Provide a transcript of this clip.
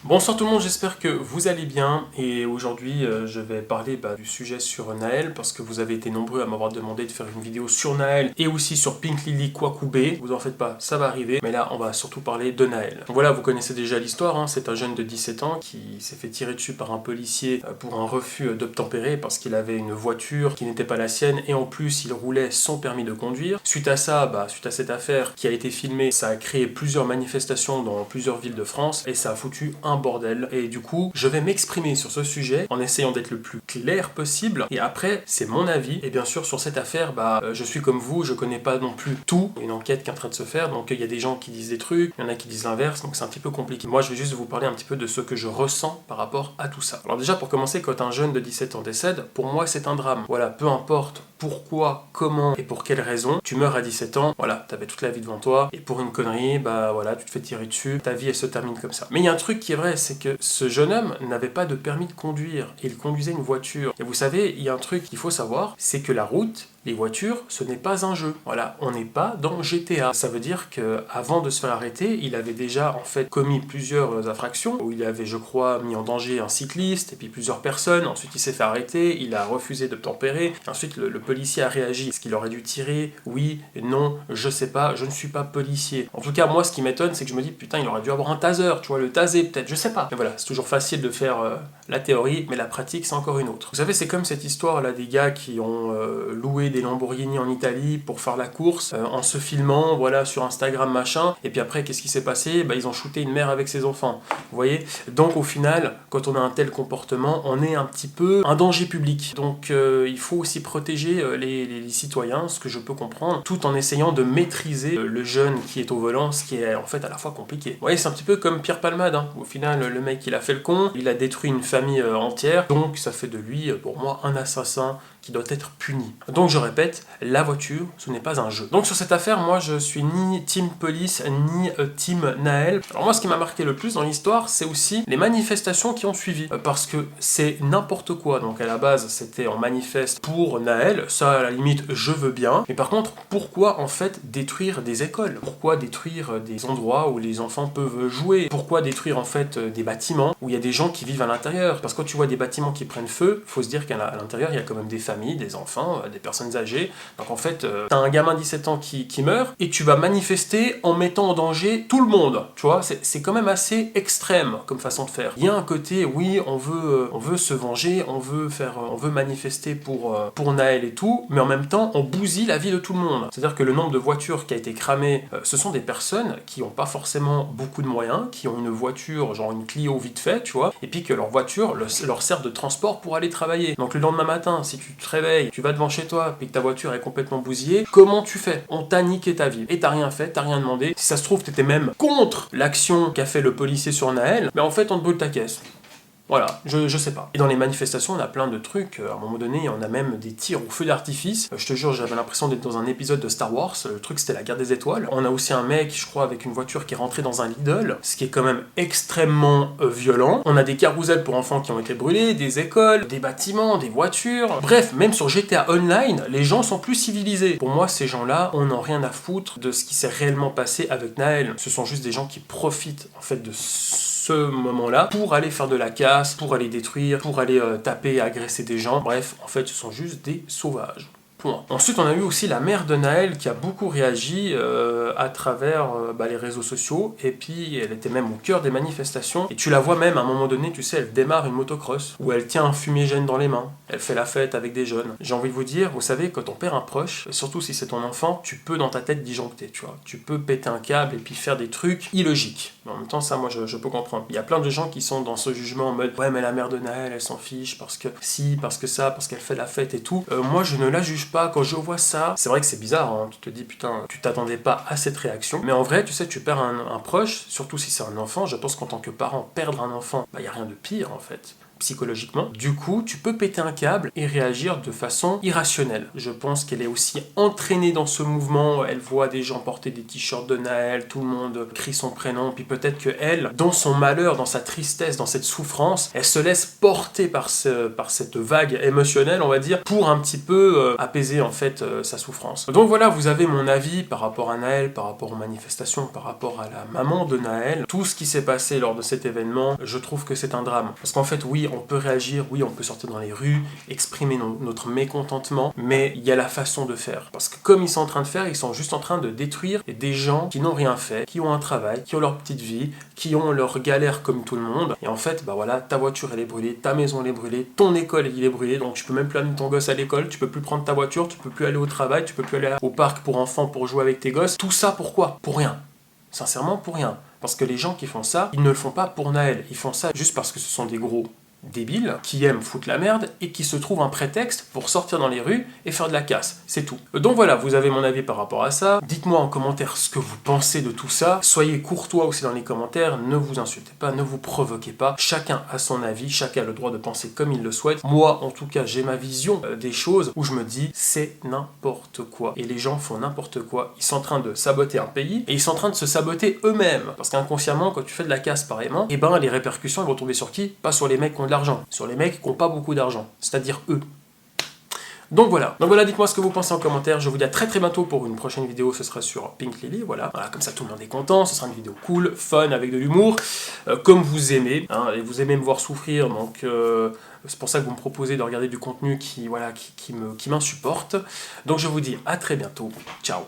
Bonsoir tout le monde, j'espère que vous allez bien et aujourd'hui je vais parler du sujet sur Naël parce que vous avez été nombreux à m'avoir demandé de faire une vidéo sur Naël et aussi sur Pink Lily Kwakubé. Vous en faites pas, ça va arriver, mais là on va surtout parler de Naël. Donc voilà, vous connaissez déjà l'histoire, hein. C'est un jeune de 17 ans qui s'est fait tirer dessus par un policier pour un refus d'obtempérer parce qu'il avait une voiture qui n'était pas la sienne et en plus il roulait sans permis de conduire. Suite à ça, suite à cette affaire qui a été filmée, ça a créé plusieurs manifestations dans plusieurs villes de France et ça a foutu un bordel. Et du coup, je vais m'exprimer sur ce sujet en essayant d'être le plus clair possible. Et après, c'est mon avis. Et bien sûr, sur cette affaire, je suis comme vous, je connais pas non plus tout. Une enquête qui est en train de se faire, donc il y a des gens qui disent des trucs, il y en a qui disent l'inverse, donc c'est un petit peu compliqué. Moi, je vais juste vous parler un petit peu de ce que je ressens par rapport à tout ça. Alors déjà, pour commencer, quand un jeune de 17 ans décède, pour moi, c'est un drame. Voilà, peu importe pourquoi, comment et pour quelle raison, tu meurs à 17 ans, voilà, t'avais toute la vie devant toi, et pour une connerie, voilà, tu te fais tirer dessus, ta vie elle se termine comme ça. Mais il y a un truc qui est vrai, c'est que ce jeune homme n'avait pas de permis de conduire, et il conduisait une voiture. Et vous savez, il y a un truc qu'il faut savoir, c'est que la route, les voitures, ce n'est pas un jeu. Voilà, on n'est pas dans GTA. Ça veut dire que avant de se faire arrêter, il avait déjà en fait commis plusieurs infractions où il avait, je crois, mis en danger un cycliste et puis plusieurs personnes. Ensuite, il s'est fait arrêter, il a refusé d'obtempérer. Ensuite, le policier a réagi. Est-ce qu'il aurait dû tirer? Oui, non, je sais pas, je ne suis pas policier. En tout cas, moi, ce qui m'étonne, c'est que je me dis, putain, il aurait dû avoir un taser, tu vois, le taser peut-être, je sais pas. Mais voilà, c'est toujours facile de faire la théorie, mais la pratique, c'est encore une autre. Vous savez, c'est comme cette histoire là des gars qui ont loué des Lamborghini en Italie pour faire la course en se filmant, voilà, sur Instagram machin, et puis après qu'est-ce qui s'est passé? Ils ont shooté une mère avec ses enfants, vous voyez. Donc au final, quand on a un tel comportement, on est un petit peu un danger public. Donc il faut aussi protéger les citoyens, ce que je peux comprendre, tout en essayant de maîtriser le jeune qui est au volant, ce qui est en fait à la fois compliqué. Vous voyez, c'est un petit peu comme Pierre Palmade, hein. Au final, le mec il a fait le con, il a détruit une famille entière, donc ça fait de lui, pour moi, un assassin qui doit être puni. Donc je répète, la voiture, ce n'est pas un jeu. Donc sur cette affaire, moi je suis ni team police, ni team Naël. Alors moi ce qui m'a marqué le plus dans l'histoire, c'est aussi les manifestations qui ont suivi. Parce que c'est n'importe quoi. Donc à la base, c'était en manifeste pour Naël, ça à la limite, je veux bien. Mais par contre, pourquoi en fait détruire des écoles? Pourquoi détruire des endroits où les enfants peuvent jouer? Pourquoi détruire en fait des bâtiments où il y a des gens qui vivent à l'intérieur? Parce que quand tu vois des bâtiments qui prennent feu, faut se dire qu'à l'intérieur, il y a quand même des familles, des enfants, des personnes âgées. Donc en fait, t'as un gamin de 17 ans qui meurt et tu vas manifester en mettant en danger tout le monde. Tu vois, c'est quand même assez extrême comme façon de faire. Il y a un côté, oui, on veut se venger, on veut manifester pour Naël et tout, mais en même temps, on bousille la vie de tout le monde. C'est-à-dire que le nombre de voitures qui a été cramé, ce sont des personnes qui n'ont pas forcément beaucoup de moyens, qui ont une voiture, genre une Clio vite fait, tu vois, et puis que leur voiture leur sert de transport pour aller travailler. Donc le lendemain matin, si tu te réveilles, tu vas devant chez toi, puis que ta voiture est complètement bousillée, comment tu fais? On t'a niqué ta vie. Et t'as rien fait, t'as rien demandé. Si ça se trouve, t'étais même contre l'action qu'a fait le policier sur Naël, mais en fait, on te brûle ta caisse. Voilà, je sais pas. Et dans les manifestations, on a plein de trucs. À un moment donné, on a même des tirs au feu d'artifice. Je te jure, j'avais l'impression d'être dans un épisode de Star Wars. Le truc, c'était la guerre des étoiles. On a aussi un mec, je crois, avec une voiture qui est rentré dans un Lidl, ce qui est quand même extrêmement violent. On a des carousels pour enfants qui ont été brûlés, des écoles, des bâtiments, des voitures. Bref, même sur GTA Online, les gens sont plus civilisés. Pour moi, ces gens-là, on n'a rien à foutre de ce qui s'est réellement passé avec Naël. Ce sont juste des gens qui profitent, en fait, de ce moment-là pour aller faire de la casse, pour aller détruire, pour aller taper, agresser des gens. Bref, en fait, ce sont juste des sauvages. Point. Ensuite, on a eu aussi la mère de Naël qui a beaucoup réagi à travers les réseaux sociaux, et puis elle était même au cœur des manifestations, et tu la vois même à un moment donné, tu sais, elle démarre une motocross, où elle tient un fumigène dans les mains, elle fait la fête avec des jeunes. J'ai envie de vous dire, vous savez, quand on perd un proche, surtout si c'est ton enfant, tu peux dans ta tête disjoncter, tu vois. Tu peux péter un câble et puis faire des trucs illogiques. Mais en même temps, ça, moi, je peux comprendre. Il y a plein de gens qui sont dans ce jugement en mode, ouais, mais la mère de Naël, elle s'en fiche, parce que si, parce que ça, parce qu'elle fait la fête et tout. Moi, je ne la juge pas. Quand je vois ça, c'est vrai que c'est bizarre, hein. Tu te dis, putain, tu t'attendais pas à cette réaction. Mais en vrai, tu sais, tu perds un proche, surtout si c'est un enfant. Je pense qu'en tant que parent, perdre un enfant, y a rien de pire, en fait. psychologiquement. Du coup, tu peux péter un câble et réagir de façon irrationnelle. Je pense qu'elle est aussi entraînée dans ce mouvement. Elle voit des gens porter des t-shirts de Naël, tout le monde crie son prénom, puis peut-être que elle, dans son malheur, dans sa tristesse, dans cette souffrance, elle se laisse porter par cette vague émotionnelle, on va dire, pour un petit peu apaiser en fait sa souffrance. Donc voilà, vous avez mon avis par rapport à Naël, par rapport aux manifestations, par rapport à la maman de Naël. Tout ce qui s'est passé lors de cet événement, je trouve que c'est un drame. Parce qu'en fait, oui, on peut réagir, oui, on peut sortir dans les rues, exprimer notre mécontentement, mais il y a la façon de faire. Parce que comme ils sont en train de faire, ils sont juste en train de détruire des gens qui n'ont rien fait, qui ont un travail, qui ont leur petite vie, qui ont leur galère comme tout le monde. Et en fait, bah voilà, ta voiture elle est brûlée, ta maison elle est brûlée, ton école elle est brûlée, donc tu peux même plus amener ton gosse à l'école, tu peux plus prendre ta voiture, tu peux plus aller au travail, tu peux plus aller au parc pour enfants pour jouer avec tes gosses. Tout ça pourquoi? Pour rien. Sincèrement, pour rien. Parce que les gens qui font ça, ils ne le font pas pour Naël. Ils font ça juste parce que ce sont des gros débiles qui aiment foutre la merde et qui se trouvent un prétexte pour sortir dans les rues et faire de la casse. C'est tout. Donc voilà, vous avez mon avis par rapport à ça. Dites-moi en commentaire ce que vous pensez de tout ça. Soyez courtois aussi dans les commentaires. Ne vous insultez pas, ne vous provoquez pas. Chacun a son avis, chacun a le droit de penser comme il le souhaite. Moi, en tout cas, j'ai ma vision des choses où je me dis c'est n'importe quoi. Et les gens font n'importe quoi. Ils sont en train de saboter un pays et ils sont en train de se saboter eux-mêmes. Parce qu'inconsciemment, quand tu fais de la casse pareillement, et ben les répercussions elles vont tomber sur qui? Pas sur les mecs qui ont de l'argent, sur les mecs qui n'ont pas beaucoup d'argent, c'est-à-dire eux. Donc voilà, dites-moi ce que vous pensez en commentaire. Je vous dis à très très bientôt pour une prochaine vidéo, ce sera sur Pink Lily, voilà, comme ça tout le monde est content, ce sera une vidéo cool, fun, avec de l'humour, comme vous aimez, hein, et vous aimez me voir souffrir, donc c'est pour ça que vous me proposez de regarder du contenu qui m'insupporte. Donc je vous dis à très bientôt, ciao.